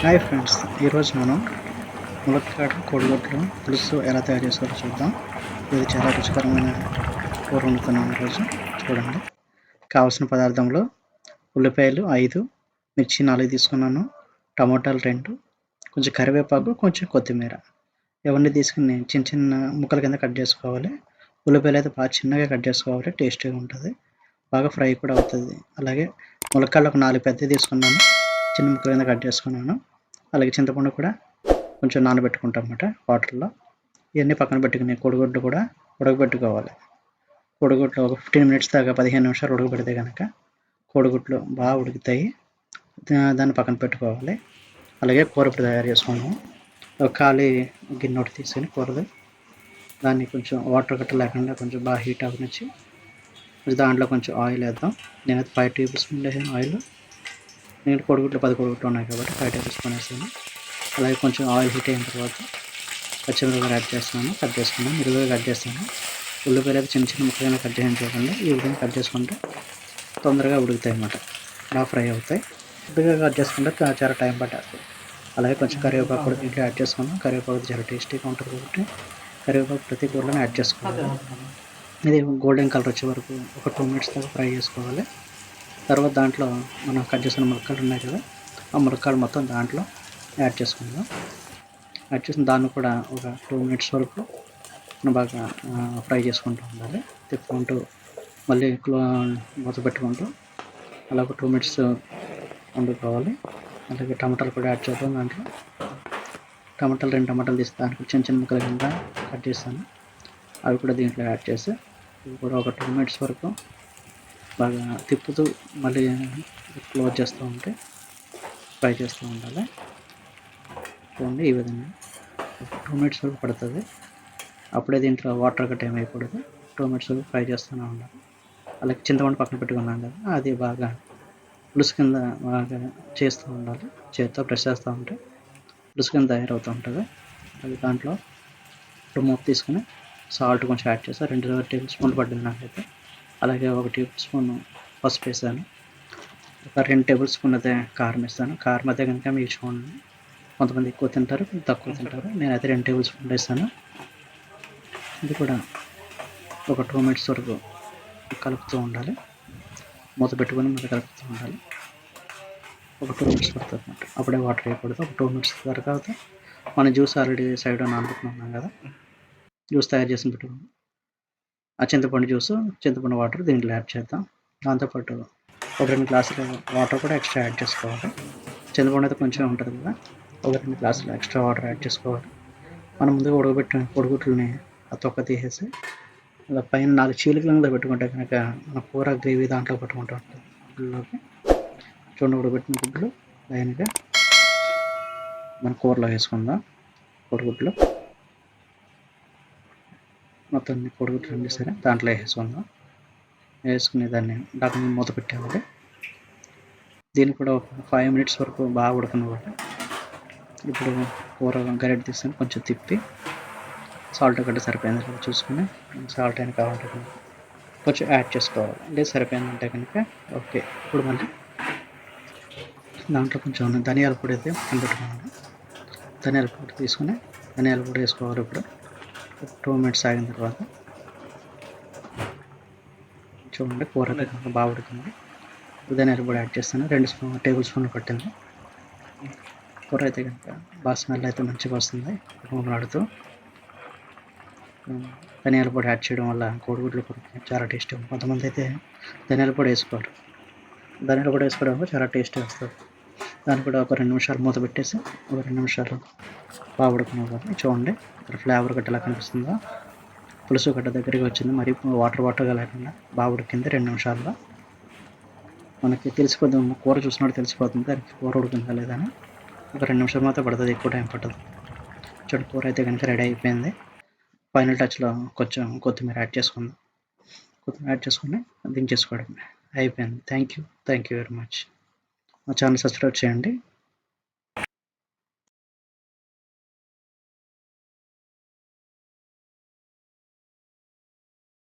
Hi friends, ఈరోజు మనం ములక్కాడ కోడిగుడ్లు పులుసు ఎలా తయారు చేసుకోవాలో చూద్దాం. ఇది చాలా రుచికరమైన కూర వండుతున్నాం ఈరోజు. చూడండి, కావాల్సిన పదార్థంలో ఉల్లిపాయలు 5, మిర్చి 4 తీసుకున్నాను, టమోటాలు 2, కొంచెం కరివేపాకు, కొంచెం కొత్తిమీర. ఇవన్నీ తీసుకుని చిన్న చిన్న ముక్కల కింద కట్ చేసుకోవాలి. ఉల్లిపాయలు అయితే బాగా చిన్నగా కట్ చేసుకోవాలి, టేస్టీగా ఉంటుంది, బాగా ఫ్రై కూడా అవుతుంది. అలాగే ములక్కాడలు ఒక 4 పెద్దవి తీసుకున్నాను, చిన్న ముక్కల కింద కట్ చేసుకున్నాను. అలాగే చింతపండు కూడా కొంచెం నానబెట్టుకుంటాం అన్నమాట వాటర్లో. ఇవన్నీ పక్కన పెట్టుకుని కోడిగుడ్లు కూడా ఉడకబెట్టుకోవాలి. కోడిగుడ్లు ఒక 15 మినిట్స్ దాకా 15 నిమిషాలు ఉడకబెడితే కనుక కోడిగుడ్లు బాగా ఉడుకుతాయి. దాన్ని పక్కన పెట్టుకోవాలి. అలాగే కూర ఇప్పుడు తయారు చేసుకున్నాము. ఒక ఖాళీ గిన్నె ఒకటి తీసుకొని కూరది దాన్ని కొంచెం వాటర్ గట్ట లేకుండా కొంచెం బాగా హీట్ అవ్వనిచ్చి దాంట్లో కొంచెం ఆయిల్ వేద్దాం. నేనైతే 5 టేబుల్ స్పూన్లు వేసాను ఆయిల్. నేను కోడిగుడ్లు 10 కోడిగుడ్లు ఉన్నాయి కాబట్టి 5 టేబుల్ స్పూన్ వేసాను. అలాగే కొంచెం ఆయిల్ హీట్ అయిన తర్వాత పచ్చిమిరపకాయలు యాడ్ చేస్తున్నాను, కట్ చేసుకున్నాను. మిరపకాయలు కట్ చేస్తాను. ఉల్లిపాయలు అయితే చిన్న చిన్న ముక్కలుగా కట్ చేయించుకోకుండా ఈ విధంగా కట్ చేసుకుంటే తొందరగా ఉడుకుతాయి అన్నమాట, బాగా ఫ్రై అవుతాయి. కొద్దిగా కట్ చేసుకుంటే చాలా టైం పట్టేస్తుంది. అలాగే కొంచెం కరివేపాకు కూడా దీంట్లో యాడ్ చేసుకున్నాం. కరివేపాకు చాలా టేస్టీగా ఉంటుంది కాబట్టి కరివేపాకు ప్రతి కూరలో యాడ్ చేసుకోవాలి. ఇది గోల్డెన్ కలర్ వచ్చే వరకు ఒక 2 మినిట్స్ దాకా ఫ్రై చేసుకోవాలి. తర్వాత దాంట్లో మనం కట్ చేసిన ములక్కాడలు ఉన్నాయి కదా, ఆ ములక్కాడలు మొత్తం దాంట్లో యాడ్ చేసుకుందాం. యాడ్ చేసిన దాన్ని కూడా ఒక 2 మినిట్స్ వరకు బాగా ఫ్రై చేసుకుంటూ ఉండాలి. తిప్పుకుంటూ మళ్ళీ మూత పెట్టుకుంటూ అలా ఒక 2 మినిట్స్ వండుకోవాలి. అలాగే టమాటాలు కూడా యాడ్ చేద్దాం. దాంట్లో టమాటాలు 2 టమాటాలు తీసి దానికి చిన్న చిన్న ముక్కల కింద కట్ చేస్తాను. అవి కూడా దీంట్లో యాడ్ చేసి ఇవి కూడా ఒక 2 మినిట్స్ వరకు బాగా తిప్పుతూ మళ్ళీ క్లోజ్ చేస్తూ ఉంటే ఫ్రై చేస్తూ ఉండాలి. చూడండి, ఈ విధంగా 2 మినిట్స్ వరకు పడుతుంది. అప్పుడే దీంట్లో వాటర్ గట్ట ఏమి వేయకూడదు. 2 మినిట్స్ వరకు ఫ్రై చేస్తూనే ఉండాలి. అలాగే చింతపండు పక్కన పెట్టుకున్నాం కదా, అది బాగా పులుసు కింద బాగా చేస్తూ ఉండాలి. చేత్తో ప్రెస్ చేస్తూ ఉంటే పులుసు కింద తయారవుతూ ఉంటుంది. అది దాంట్లో ఇప్పుడు మూత తీసుకుని సాల్ట్ కొంచెం యాడ్ చేస్తాను. 2 టేబుల్ స్పూన్లు పట్టింది నాకైతే. అలాగే 1 టేబుల్ స్పూన్ పసుపు వేసాను. ఒక 2 టేబుల్ స్పూన్ అయితే కారం వేస్తాను. కారం అయితే కనుక మీకు చూడండి, కొంతమంది ఎక్కువ తింటారు, తక్కువ తింటారు. నేనైతే 2 టేబుల్ స్పూన్లు వేస్తాను. ఇది కూడా ఒక 2 మినిట్స్ వరకు కలుపుతూ ఉండాలి. మూత పెట్టుకొని మళ్ళీ కలుపుతూ ఉండాలి. ఒక 2 మినిట్స్ పడుతుంది అన్నమాట. అప్పుడే వాటర్ వేయకూడదు. ఒక 2 మినిట్స్ తర్వాత మన జ్యూస్ ఆల్రెడీ సైడ్ నానబెట్టుకున్నాం కదా, జ్యూస్ తయారు చేసి పెట్టుకున్నాం. ఆ చింతపండు జ్యూస్, చింతపండు వాటర్ దీంట్లో యాడ్ చేద్దాం. దాంతోపాటు ఒక 2 గ్లాసులు వాటర్ కూడా ఎక్స్ట్రా యాడ్ చేసుకోవాలి. చింతపండు అయితే కొంచెం ఉంటుంది కదా, ఒక 2 గ్లాసులు ఎక్స్ట్రా వాటర్ యాడ్ చేసుకోవాలి. మనం ముందుగా ఉడకబెట్టిన కోడిగుడ్లని ఆ తొక్క తీసేసి అలా పైన 4 చీలికలంగా పెట్టుకుంటే కనుక మన కూర గ్రేవీ దాంట్లో పెట్టుకుంటూ ఉంటుంది. గుడ్లోకి చూడండి, ఉడకబెట్టిన గుడ్లు లైన్గా మన కూరలో వేసుకుందాం. కోడిగుడ్లు మొత్తం కోడిగుడ్లు అన్నీ సరే దాంట్లో వేసుకుందాం. వేసుకుని దాన్ని ఢక్కన మూత పెట్టేవాళ్ళు. దీన్ని కూడా ఒక 5 మినిట్స్ వరకు బాగా ఉడకనివ్వాలి. ఇప్పుడు కూర గరిటె తీసుకొని కొంచెం తిప్పి సాల్ట్ గడ్డ సరిపోయింది చూసుకుని, సాల్ట్ అయినా కావాలంటే కొంచెం యాడ్ చేసుకోవాలి. లేదు సరిపోయిందంటే కనుక ఓకే. ఇప్పుడు మళ్ళీ దాంట్లో కొంచెం ధనియాల పొడి అయితే పెట్టుకోవాలి. ధనియాల పొడి తీసుకుని ధనియాల పొడి వేసుకోవాలి. ఇప్పుడు 2 మినిట్స్ ఆగిన తర్వాత చూడండి, కూర అయితే బాగా ఉడికింది. ధనియాల పొడి యాడ్ చేస్తాను. 2 టేబుల్ స్పూన్లు పట్టింది. కూర అయితే కనుక బాగా స్మెల్ అయితే మంచిగా వస్తుంది. ఆడుతూ ధనియాల పొడి యాడ్ చేయడం వల్ల కోడిగుడ్లు చాలా టేస్టీ. కొంతమంది అయితే ధనియాల పొడి వేసుకోరు. ధనియాల పొడి వేసుకోవడం వల్ల చాలా టేస్టీ వస్తుంది. దాన్ని కూడా ఒక 2 నిమిషాలు మూత పెట్టేసి ఒక 2 నిమిషాలు బాగా ఉడకనివ్వాలి. చూడండి, ఫ్లేవర్ గట్ట ఎలా కనిపిస్తుందో, పులుసు గడ్డ దగ్గరికి వచ్చింది. మరి వాటర్గా లేకుండా బాగా ఉడికింది. 2 నిమిషాల్లో మనకి తెలిసిపోతుంది, కూర చూసినట్టు తెలిసిపోతుంది దానికి కూర ఉడికిందా లేదా అని. ఒక 2 నిమిషాలు మాత్రం పడుతుంది, ఎక్కువ టైం పట్టదు. చూడండి, కూర అయితే కనుక రెడీ అయిపోయింది. ఫైనల్ టచ్లో కొంచెం కొత్తిమీర యాడ్ చేసుకుందాం. కొత్తిమీర యాడ్ చేసుకుని దించేసుకోవడం అయిపోయింది. Thank you very much. మా ఛానల్ సబ్స్క్రైబ్ చేయండి.